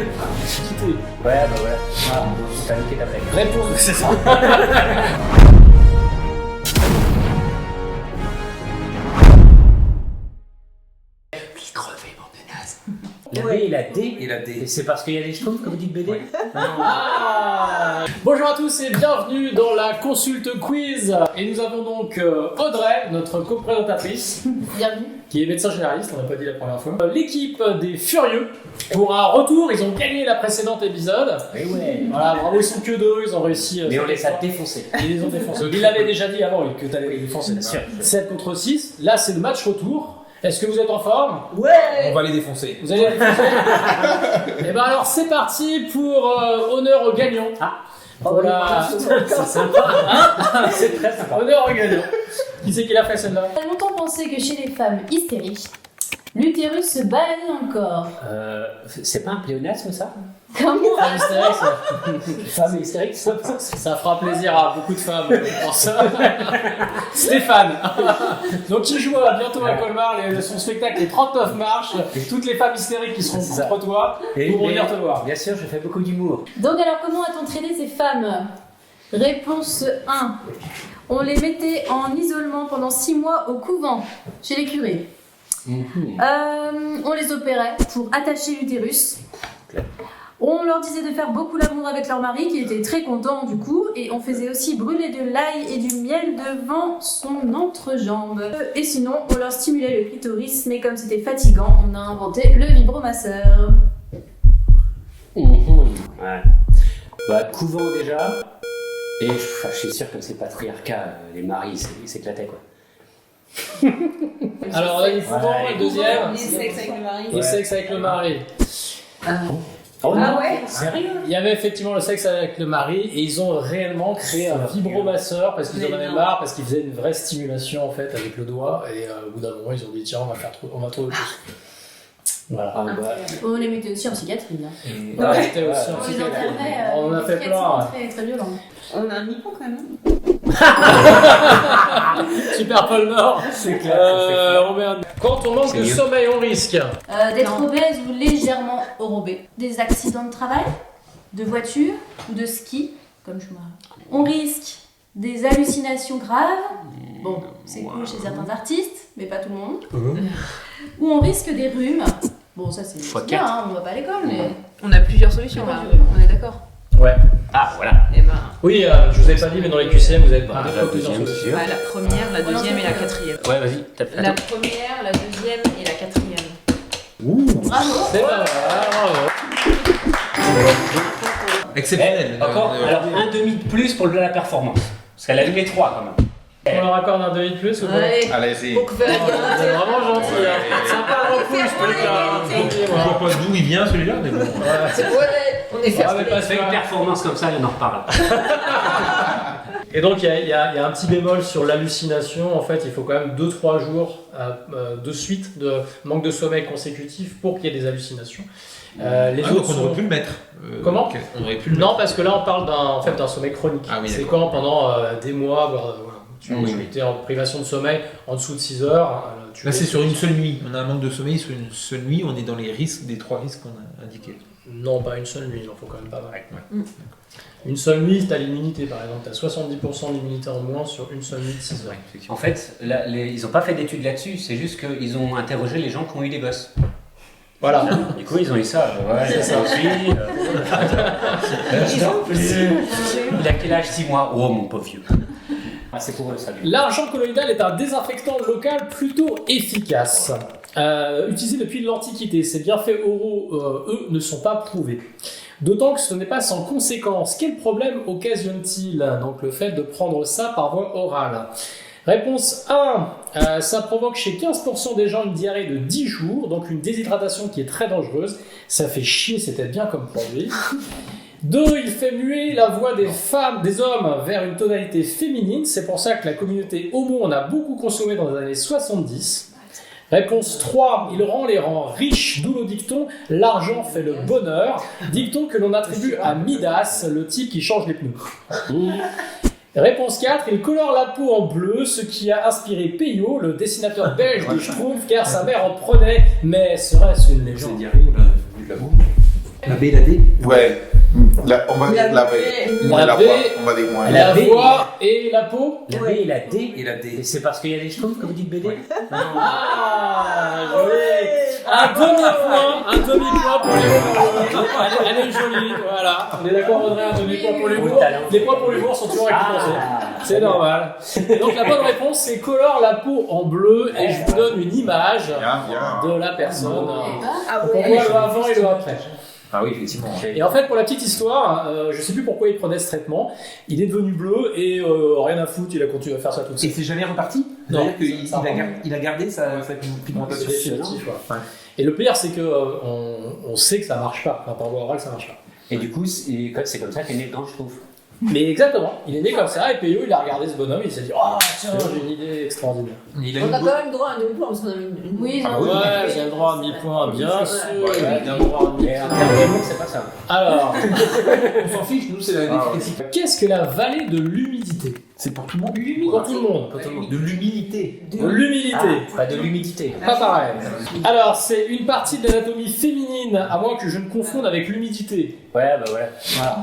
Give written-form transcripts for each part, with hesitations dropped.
Titouille. Ouais, bah ouais. Ah, t'as niqué ta blague. Réponse, c'est ça. La B et la D. Et la D. Et c'est parce qu'il y a des schtroumpfs, comme vous dites BD. Ah. Bonjour à tous et bienvenue dans la consulte quiz. Et nous avons donc Audrey, notre coprésentatrice, Bienvenue. qui est médecin généraliste, on n'a pas dit la première fois. L'équipe des Furieux, pour un retour, ils ont gagné la précédente épisode. Mais ouais. Voilà, bravo, ils sont que deux, ils ont réussi. Mais on les a défoncés. Ils les ont défoncés. Il l'avait déjà dit avant que tu allais les défoncer. Bien sûr. 7 contre 6, là c'est le match retour. Est-ce que vous êtes en forme? Ouais. On va les défoncer. Vous allez les défoncer? Et ben alors c'est parti pour honneur aux gagnants. Ah. Voilà. C'est sympa. Hein, c'est très sympa. Honneur aux gagnants. Qui c'est qui l'a fait celle-là? On a longtemps pensé que chez les femmes hystériques, l'utérus se baladait dans le corps. C'est pas un pléonasme ça? Comment? Femme hystérique, ça. Femme hystérique, ça. Ça fera plaisir à beaucoup de femmes, je pense. Stéphane. Donc qui joue bientôt à Colmar son spectacle Les 39 marches. Toutes les femmes hystériques qui seront C'est ça. contre toi pourront venir te voir. Bien sûr, je fais beaucoup d'humour. Donc alors comment a-t-on traité ces femmes? Réponse 1. On les mettait en isolement pendant 6 mois au couvent, chez les curés. On les opérait pour attacher l'utérus. On leur disait de faire beaucoup l'amour avec leur mari, qui était très content du coup, et on faisait aussi brûler de l'ail et du miel devant son entrejambe. Et sinon, on leur stimulait le clitoris, mais comme c'était fatigant, on a inventé le vibromasseur. Ouais. Bah, couvent déjà. Et je suis sûr que c'est patriarcat, les maris, ils s'éclataient quoi. Alors là, il faut le deuxième. Les sexes avec le mari. Le sexe avec le mari. Oh, Ah non. ouais? Sérieux? Il y avait effectivement le sexe avec le mari et ils ont réellement créé un vibromasseur parce qu'ils en avaient marre, parce qu'ils faisaient une vraie stimulation en fait avec le doigt et au bout d'un moment ils ont dit tiens on va trouver plus. Voilà. Ah, bah, On les mettait aussi en psychiatrie. Là. et- Ouais, c'était aussi un On les psychiatre. internait. On a fait plein. Très, très violent. On a un micro quand même. Super Paul Nord. C'est clair. On met un- Quand on manque C'est de mieux. sommeil, on risque. D'être obèse ou légèrement enrobé. Des accidents de travail, de voiture ou de ski, comme Schumacher. On risque des hallucinations graves. Bon, c'est cool chez certains artistes, mais pas tout le monde. Ou on risque des rhumes. Bon, ça c'est Fois bien, quatre. hein, on va pas à l'école, mais. On a plusieurs solutions là. On est d'accord. Ouais. Ah, voilà. Et ben, Oui, je vous ai pas dit, mais dans les QCM, vous êtes Bah, des la fois plusieurs deuxième, solutions. sûr. la première, la deuxième et la quatrième. Ouais, vas-y. tape. La Attends. première, la deuxième et la quatrième. Bravo! C'est pas mal, bravo. Exceptionnel. Encore, alors un demi de plus pour la performance. Parce qu'elle a eu les 3 quand même. On leur accorde un demi de plus ou pas? Allez, Allez-y. pour que faire C'est vraiment gentil, hein. Sympa le repousse, ce truc-là. Je vois pas d'où il vient celui-là, mais bon. On est Ah, mais pas Fais une performance comme ça, il en reparle. Et donc il y a un petit bémol sur l'hallucination. En fait, il faut quand même 2-3 jours de suite de manque de sommeil consécutif pour qu'il y ait des hallucinations. Les Ah, donc autres on aurait sont... pu le mettre. Comment ok, on aurait pu le mettre. Non, parce que là on parle d'un sommeil chronique. Ah oui, c'est d'accord. quand pendant des mois, voire, voilà, tu Oui. es en privation de sommeil en dessous de 6 heures. Là, c'est sur une seule nuit. On a un manque de sommeil sur une seule nuit. On est dans les risques des 3 risques qu'on a indiqués. Non, pas une seule nuit, il en faut quand même pas mal. Ouais. Une seule nuit, tu as l'immunité par exemple, tu as 70% d'immunité en moins sur une seule nuit de 6 heures. En fait, ils n'ont pas fait d'études là-dessus, c'est juste qu'ils ont interrogé les gens qui ont eu des gosses. Voilà. Du coup, ils ont eu ça. Ouais, c'est ça aussi. Il a quel âge? 6 mois. Oh, mon pauvre vieux. Ah, c'est pour eux, ça. lui. L'argent colloïdal est un désinfectant local plutôt efficace. Utilisé depuis l'Antiquité, ses bienfaits oraux, eux, ne sont pas prouvés. D'autant que ce n'est pas sans conséquence. Quel problème occasionne-t-il? Donc le fait de prendre ça par voie orale. Réponse 1, ça provoque chez 15% des gens une diarrhée de 10 jours, donc une déshydratation qui est très dangereuse. Ça fait chier, c'était bien comme produit. 2, il fait muer la voix des femmes, des hommes vers une tonalité féminine. C'est pour ça que la communauté homo en a beaucoup consommé dans les années 70. Réponse 3, il rend les rangs riches, d'où le dicton « l'argent fait le bonheur », dicton que l'on attribue à Midas, le type qui change les pneus. Réponse 4, il colore la peau en bleu, ce qui a inspiré Peyo, le dessinateur belge des Schtroumpfs, car sa mère en prenait, mais serait-ce une légende? diarrhée, on a vu de l'amour. La B et la D. Ouais. On va dire la B. Moins la B, voix. On va dire moins la B. voix et la peau. La B et la D. Et la D. Et c'est parce qu'il y a des schtroumpfs que vous dites BD. Ah, joli. Un demi-point pour l'humour. Elle est jolie, voilà. On est d'accord, Audrey, un demi-point pour l'humour. Les points pour l'humour sont toujours récompensés. C'est normal. Et donc la bonne réponse, c'est colore la peau en bleu et je vous donne une image Bien. de la personne. Ah Donc on voit le avant et le après. Ah oui, effectivement. Et en fait, pour la petite histoire, je sais plus pourquoi il prenait ce traitement. Il est devenu bleu et rien à foutre, il a continué à faire ça toute Et seule. c'est jamais reparti? Non. C'est-à-dire qu'il a gardé sa pigmentation. C'est définitif, ouais. Et le pire, c'est que on sait que ça marche pas. Enfin, par voie orale, ça marche pas. Et du coup, c'est comme ça qu'est né le grand schtroumpf. Mais exactement, il est né comme ça et Peyo, il a regardé ce bonhomme, il s'est dit oh tiens, j'ai une idée extraordinaire. Il a On a une quand même droit à un demi-point parce qu'on a une. Oui, Ah non. oui. Ouais, j'ai le droit à 1000 points, bien sûr. J'ai le droit à 1000 Et en points. termes d'humour, c'est pas ça. Alors, On s'en fiche, nous c'est la définition. qu'est-ce que la vallée de l'humidité? C'est pour tout le monde. Pour tout le monde. Pour tout le monde. De l'humilité. De l'humidité. Pas de l'humidité. Pas pareil. Alors, c'est une partie de l'anatomie féminine, à moins que je ne confonde avec l'humidité. Ouais, bah voilà.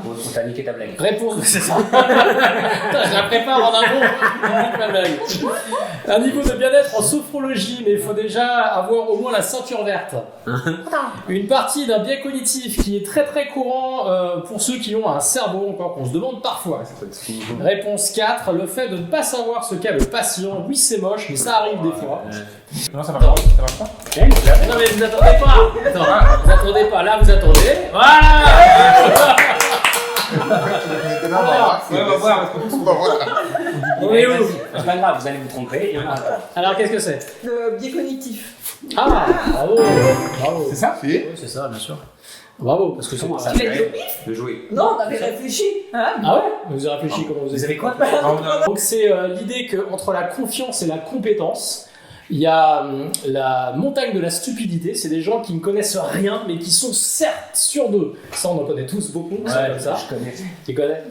On t'a niqué ta blague. Réponse, c'est ça. Putain, je la prépare en amont. Je nique ma blague. Un niveau de bien-être en sophrologie, mais il faut déjà avoir au moins la ceinture verte. Une partie d'un biais cognitif qui est très très courant pour ceux qui ont un cerveau, encore qu'on se demande parfois. Réponse 4, le fait de ne pas savoir ce qu'a le patient. Oui, c'est moche, mais ça arrive des fois. Non, ça marche pas. Ça marche pas. Non mais vous attendez pas. Attends, vous attendez pas. Là, vous attendez. Voilà. On va voir. On est où? C'est pas grave, vous allez vous tromper. Alors, qu'est-ce que c'est? Le biais cognitif. Ah, bravo. Bravo. C'est ça? Si. Oui, c'est ça, bien sûr. Bravo, parce que c'est ça. De jouer. Non, on avait réfléchi. Hein. Ah ouais? Vous avez réfléchi comment vous avez quoi? Donc c'est l'idée qu'entre la confiance et la compétence, il y a la montagne de la stupidité. C'est des gens qui ne connaissent rien, mais qui sont certes sûrs d'eux. Ça, on en connaît tous beaucoup, qui sont comme ça. Je connais. Tu connais?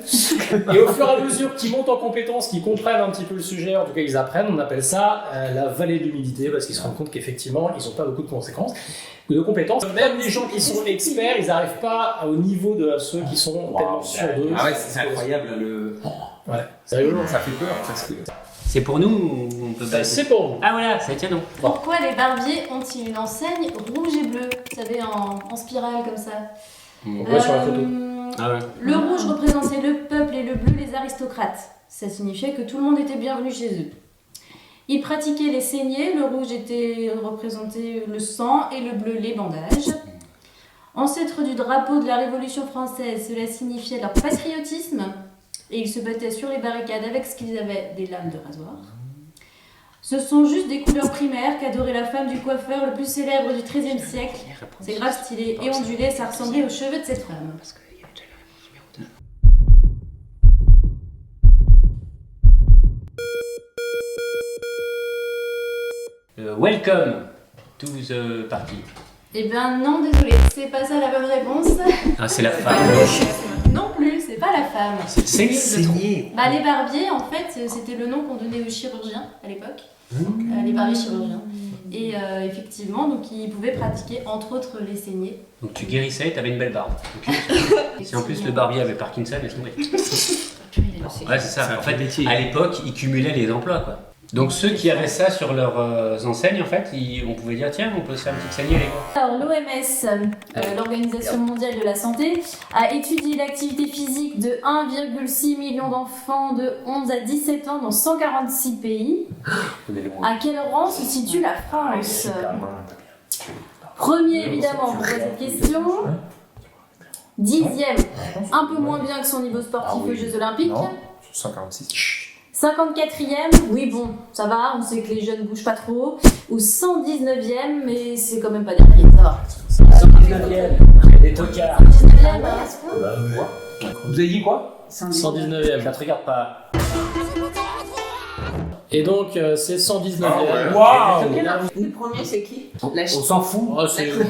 Et au fur et à mesure qu'ils montent en compétence, qu'ils comprennent un petit peu le sujet, en tout cas ils apprennent, on appelle ça la vallée de l'humidité, parce qu'ils se rendent compte qu'effectivement, ils n'ont pas beaucoup de conséquences, de compétences. Même les gens qui sont experts, ils n'arrivent pas au niveau de ceux qui sont tellement sûrs d'eux. Ah ouais, c'est incroyable le. Ouais, c'est rigolo. Ça fait peur parce que. C'est pour nous ou on peut pas. C'est pour vous. Ah voilà, ça tient donc. Pourquoi les barbiers ont-ils une enseigne rouge et bleu? Vous savez, en spirale comme ça. On voit sur la photo. Ah ouais. Le rouge représentait le peuple et le bleu les aristocrates. Ça signifiait que tout le monde était bienvenu chez eux. Ils pratiquaient les saignées, le rouge représentait le sang et le bleu les bandages. Ancêtres du drapeau de la Révolution française, cela signifiait leur patriotisme et ils se battaient sur les barricades avec ce qu'ils avaient, des lames de rasoir. Ce sont juste des couleurs primaires qu'adorait la femme du coiffeur le plus célèbre du XIIIe siècle. C'est grave stylé et ondulé, ça ressemblait aux cheveux de cette femme. Welcome to the party. Eh ben non, désolé, c'est pas ça la bonne réponse. Ah, c'est la femme. Non plus, c'est pas la femme. C'est le sexe. Bah, les barbiers, en fait, c'était le nom qu'on donnait aux chirurgiens à l'époque. Les barbiers chirurgiens. Et effectivement, donc ils pouvaient pratiquer entre autres les saignées. Donc tu guérissais et t'avais une belle barbe. Ok. Si en plus le barbier avait Parkinson, laisse tomber. Ouais, c'est ça. En fait, à l'époque, ils cumulaient les emplois, quoi. Donc ceux qui avaient ça sur leurs enseignes, en fait, on pouvait dire tiens, on peut se faire une petite saignée, les gars. Alors l'OMS, l'Organisation mondiale de la santé, a étudié l'activité physique de 1,6 million d'enfants de 11 à 17 ans dans 146 pays. À quel rang se situe la France? Premier évidemment, pour cette question. 10e, un peu moins bien que son niveau sportif aux Jeux Olympiques. 146. 54e, oui bon, ça va, on sait que les jeunes bougent pas trop. Ou 119e, mais c'est quand même pas dernier, ça va. 119e, des tocards. 119e, Vous avez dit quoi? 119e. Ça te regarde pas. Et donc, c'est 119e. Ah ouais. Waouh. Le premier, c'est qui La On Chine. s'en fout. Oh, c'est Non,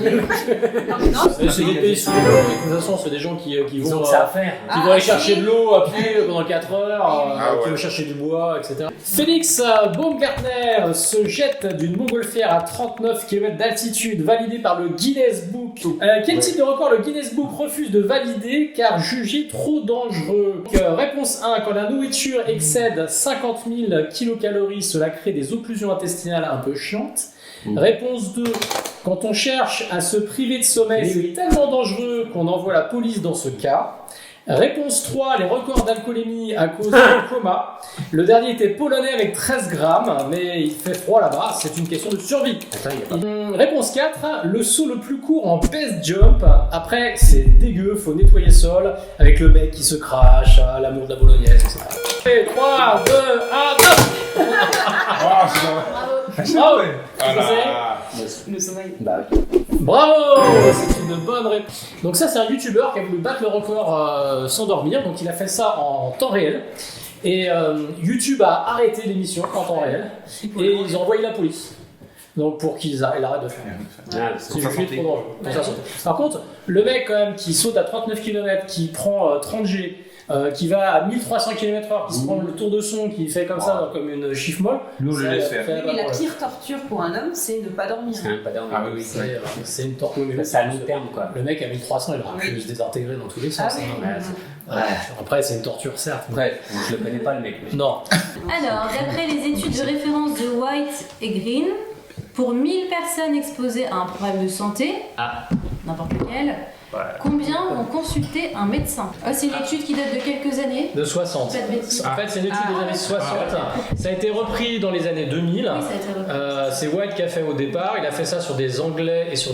mais non, c'est des pays sous-développés. De toute façon, c'est des gens qui Ils vont... ont que ça à faire. qui vont aller chercher de l'eau à pied pendant 4 heures, Ah qui ouais. vont chercher du bois, etc. Félix Baumgartner se jette d'une montgolfière à 39 km d'altitude, validé par le Guinness Book. Quel type de record le Guinness Book refuse de valider car jugé trop dangereux? Donc, réponse 1, quand la nourriture excède 50 000 kilocalories, cela crée des occlusions intestinales un peu chiantes. Réponse 2, quand on cherche à se priver de sommeil, c'est tellement dangereux qu'on envoie la police dans ce cas. Réponse 3, les records d'alcoolémie à cause d'un coma. Le dernier était polonais avec 13 grammes, mais il fait froid là-bas, c'est une question de survie. Attends, il y a pas. Réponse 4, le saut le plus court en best jump. Après, c'est dégueu, faut nettoyer le sol, avec le mec qui se crache, l'amour de la bolognaise, etc. Et 3, 2, 1, top. Ah, c'est bon. Bravo. Voilà. le sommeil. Bah, Bravo, c'est une bonne réponse. Donc ça, c'est un youtubeur qui a voulu battre le record sans dormir, donc il a fait ça en temps réel. Et YouTube a arrêté l'émission en temps réel, et ils ont envoyé la police. Donc pour qu'ils arrêtent de faire. ah, C'est c'est juste trop dangereux. Pour sa santé. Par contre, le mec quand même qui saute à 39 km, qui prend 30 G, qui va à 1300 km/h, qui se prend le tour de son, qui fait comme ça, donc, comme une chiffre molle. Nous, on le laisse faire. Mais la pire torture pour un homme, c'est ne pas dormir. c'est un pas d'armes. Ah oui, C'est une torture. C'est à long terme, quoi. Le mec à 1300, il aura pu se désintégrer dans tous les sens. Ah oui. Hein. Ouais. Après, c'est une torture, certes. Ouais, je le connais pas, le mec. Mais... Non. Alors, d'après les études de référence de White et Green, pour 1000 personnes exposées à un problème de santé, n'importe lequel, combien vont consulter un médecin? C'est une étude qui date de quelques années. De 60. Pas de bêtises. En fait, c'est une étude des années 60. Ça a été repris dans les années 2000. Oui, ça a été repris. C'est White qui a fait au départ. Il a fait ça sur des Anglais et sur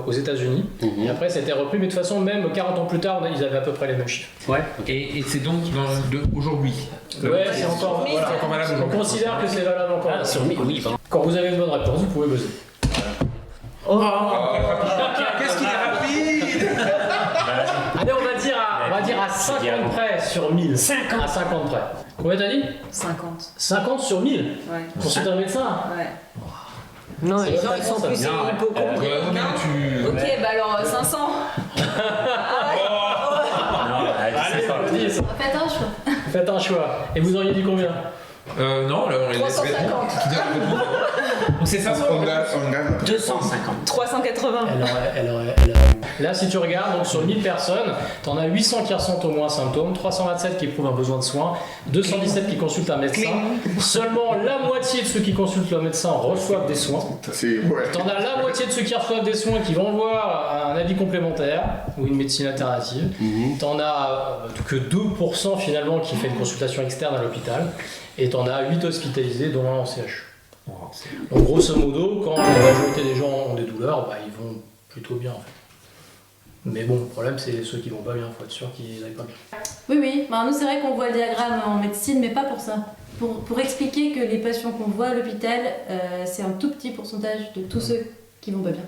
aux États-Unis. Et après, ça a été repris. Mais de toute façon, même 40 ans plus tard, ils avaient à peu près les mêmes chiffres. Ouais. Et c'est donc aujourd'hui. Ouais, c'est encore, Mais voilà. c'est encore valable. On considère que c'est valable encore. Ah, sur 1000, oui, pardon. Quand vous avez une bonne réponse, vous pouvez buzzer. Qu'est-ce qu'il est rapide! Allez, on va dire à 50 près sur 1000. 50 à 50 près. Combien t'as dit? 50. 50 sur 1000. Ouais. Consulte un médecin. Ouais. Non, C'est ils votre Ils sont plus Non, hypochondriaques. Ouais, mais tu... Ok, bah alors 500. Allez, Faites un choix. faites un choix. Et vous auriez dit combien? Non, là on les laisse 350. qui donne le réponse. C'est ça, On gagne. 250. 380. Elle aurait. Là, si tu regardes, donc sur 1000 personnes, t'en as 800 qui ressentent au moins symptômes, 327 qui éprouvent un besoin de soins, 217 qui consultent un médecin. Seulement la moitié de ceux qui consultent le médecin reçoivent des soins. Si, ouais. T'en as la moitié de ceux qui reçoivent des soins qui vont voir un avis complémentaire ou une médecine alternative. T'en as que 2% finalement qui fait une consultation externe à l'hôpital. Et t'en as 8 hospitalisés, dont un en CHU. Donc grosso modo, quand la majorité des gens ont des douleurs, bah, ils vont plutôt bien en fait. Mais bon, le problème c'est ceux qui vont pas bien, faut être sûr qu'ils n'aillent pas bien. Oui, oui. Bah, nous, c'est vrai qu'on voit le diagramme en médecine, mais pas pour ça. Pour expliquer que les patients qu'on voit à l'hôpital, c'est un tout petit pourcentage de tous ceux qui vont pas bien.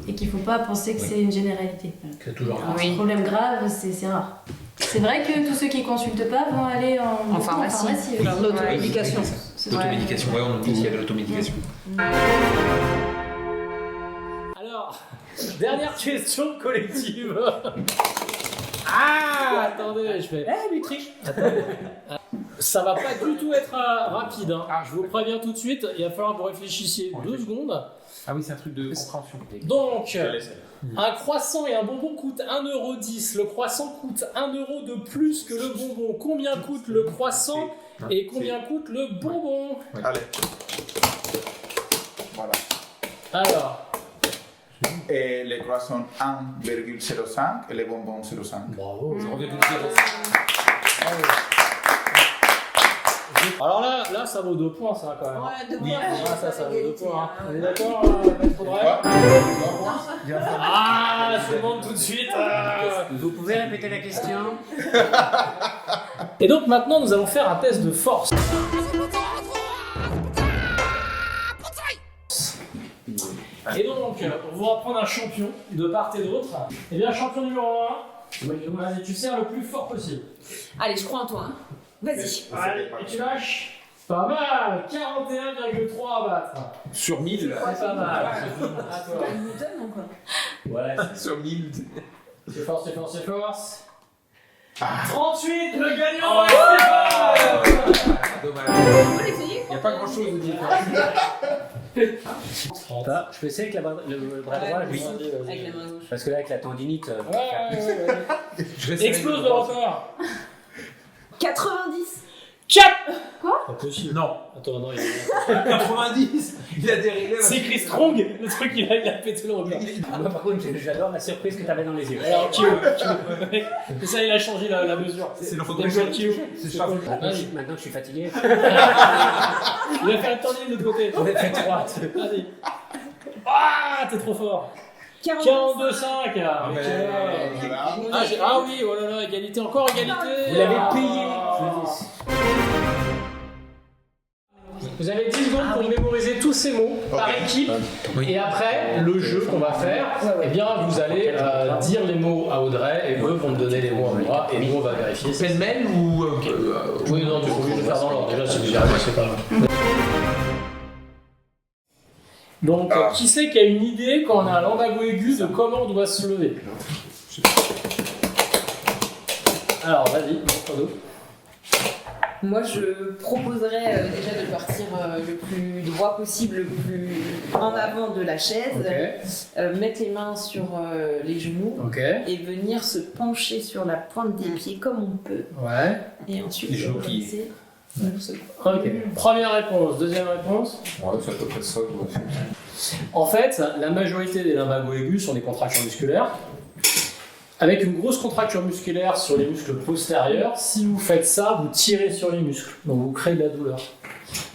Et qu'il ne faut pas penser que c'est une généralité. C'est toujours Un problème grave, c'est rare. C'est vrai que tous ceux qui ne consultent pas vont aller en pharmacie. oui. L'automédication. C'est vrai. L'automédication, ouais, on oublie qu'il y a de l'automédication. Alors, dernière question collective. Ah, attendez, je fais. Eh, lui triche. Attendez. Ça va pas du tout être rapide. Hein. Je vous préviens tout de suite, il va falloir que vous réfléchissiez 2 secondes. Ah oui, c'est un truc de compréhension. Donc, un croissant et un bonbon coûtent 1,10 €. Le croissant coûte 1 € de plus que le bonbon. Combien coûte le croissant et combien coûte le bonbon? Allez. Voilà. Alors, Et les croissants 1,05 et les bonbons 0,5. bravo. 0,05. Alors là, ça vaut 2 points, ça, quand même. Ouais, 2 Oui, points. ça vaut 2 points. Hein. On est d'accord, Maître Audrey? Ah, je demande tout de suite. Vous pouvez répéter la question? Et donc maintenant, nous allons faire un test de force. Et donc, on va prendre un champion de part et d'autre. Et bien, champion numéro 1, vas-y, tu sers le plus fort possible. Allez, je crois en toi. Hein. Vas-y. Allez, et tu lâches. Pas mal. 41,3 à battre. Sur 1000. C'est pas mal. À toi. Newton ou quoi? Ouais, Sur 1000. C'est force. 38, le gagnant. Dommage. On peut l'essayer? Il n'y a pas grand chose de différent. je peux essayer avec le bras droit, oui. Avec la main gauche. Parce que là, avec la tendinite. Ouais. Explose le record. 90. 4. Pas possible. Non. Attends, non, 90. Il a des réglages. c'est Chris Strong, le truc il a pété le record. Moi, par contre, j'adore la surprise que tu avais dans les yeux. Alors, Kyo. Et ça, il a changé la mesure. C'est le T'aimes bien Kyo. C'est ça. Maintenant, je suis fatigué. Il a fait un tournier de l'autre côté. On est fait droite. Vas-y. Ah, t'es trop fort. 42,5. mais- Ah oui, oh là là, égalité, encore égalité. Vous l'avez payé. Vous avez 10 secondes pour mémoriser tous ces mots par équipe. Et après, le jeu qu'on va faire, eh bien, vous allez dire les mots à Audrey et eux vont me donner les mots à moi et nous on va vérifier. Pêle-mêle ou. Oui, non, du coup, je vais faire dans l'ordre. Déjà, si vous y arrivez, c'est pas mal. Donc, qui c'est qui a une idée quand on a un lambago aigu de comment on doit se lever? Alors, vas-y, Pando. Moi, je proposerais déjà de partir le plus droit possible, le plus en avant de la chaise, mettre les mains sur les genoux Ok. et venir se pencher sur la pointe des pieds comme on peut. Ouais. Et ensuite, Les genoux pliés. redresser. Ok. Première réponse. Deuxième réponse. Ouais, c'est à peu près ça. En fait, la majorité des lumbagos aigus sont des contractions musculaires. Avec une grosse contracture musculaire sur les muscles postérieurs, si vous faites ça, vous tirez sur les muscles. Donc vous créez de la douleur.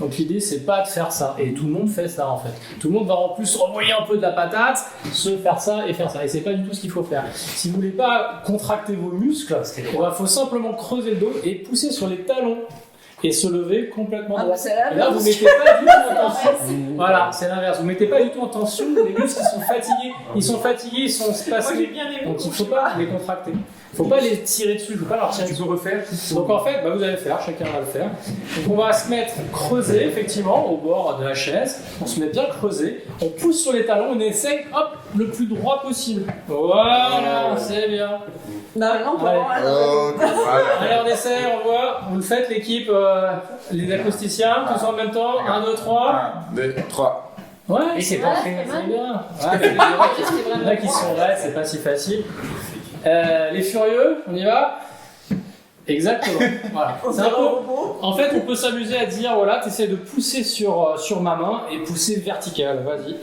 Donc l'idée, c'est pas de faire ça. Et tout le monde fait ça en fait. Tout le monde va en plus renvoyer un peu de la patate, se faire ça et faire ça. Et c'est pas du tout ce qu'il faut faire. Si vous voulez pas contracter vos muscles, il faut simplement creuser le dos et pousser sur les talons. Et se lever complètement droit. c'est Et là, vous mettez pas du tout en tension. Voilà, c'est l'inverse. Vous mettez pas du tout en tension. Les muscles, ils sont fatigués. Ils sont spasmés. Donc, il faut pas les contracter. Il faut pas les tirer dessus. Il faut pas leur tirer dessus. Tu peux refaire. Donc, en fait, vous allez le faire. Chacun va le faire. Donc, on va se mettre creusé, effectivement, au bord de la chaise. On se met bien creusé. On pousse sur les talons. On essaye, hop, le plus droit possible. Voilà, c'est bien. Non, Allez. Voilà. Allez, on essaie, on voit. Vous le faites, l'équipe, les acousticiens, tous en même temps. 1, 2, 3. 1, 2, 3. Ouais, Et c'est c'est pas bien, fait. c'est bien. Ouais, il y en a qui sont là, c'est pas si facile. Les furieux, on y va? Exactement. Voilà. C'est un peu- En fait, on peut s'amuser à dire voilà, tu essaies de pousser sur ma main et pousser vertical. Vas-y.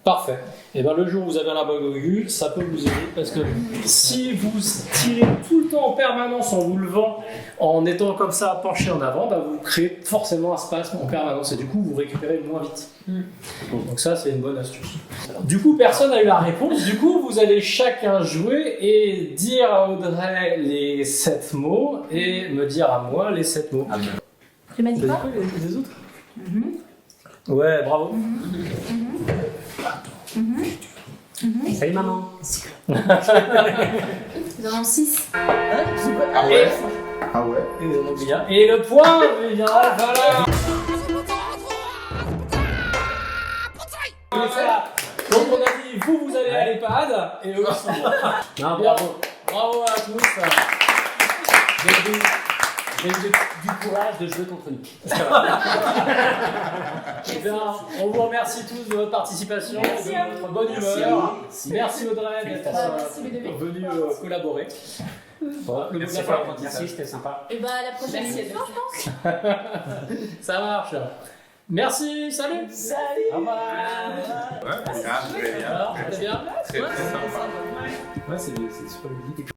Parfait. Et bien le jour où vous avez un lambago aigu, ça peut vous aider parce que si vous tirez tout le temps en permanence en vous levant, en étant comme ça penché en avant, vous créez forcément un spasme en permanence et du coup vous récupérez moins vite. Donc ça c'est une bonne astuce. Du coup personne n'a eu la réponse, du coup vous allez chacun jouer et dire à Audrey les 7 mots et me dire à moi les 7 mots. Tu m'as dit quoi? Les autres Ouais, bravo. Salut maman. Nous en avons 6. Ah ouais? Ah ouais? Et le point viendra, voilà. Voilà. Donc on a dit, vous allez à l'EHPAD et eux ils sont bons. Non, Bien. bravo. Bravo à tous. J'ai eu du courage de jouer contre nous. Eh bien, on vous remercie tous de votre participation, de votre bonne humeur. Merci Audrey d'être venue collaborer. Voilà, le mot de la fin. Merci, c'était sympa. Et bah, à la prochaine Merci. émission, je pense. Ça marche. Merci, salut. Au revoir. Ouais, très bien. Alors, c'était bien? Très, très sympa. Ouais, c'est super ludique.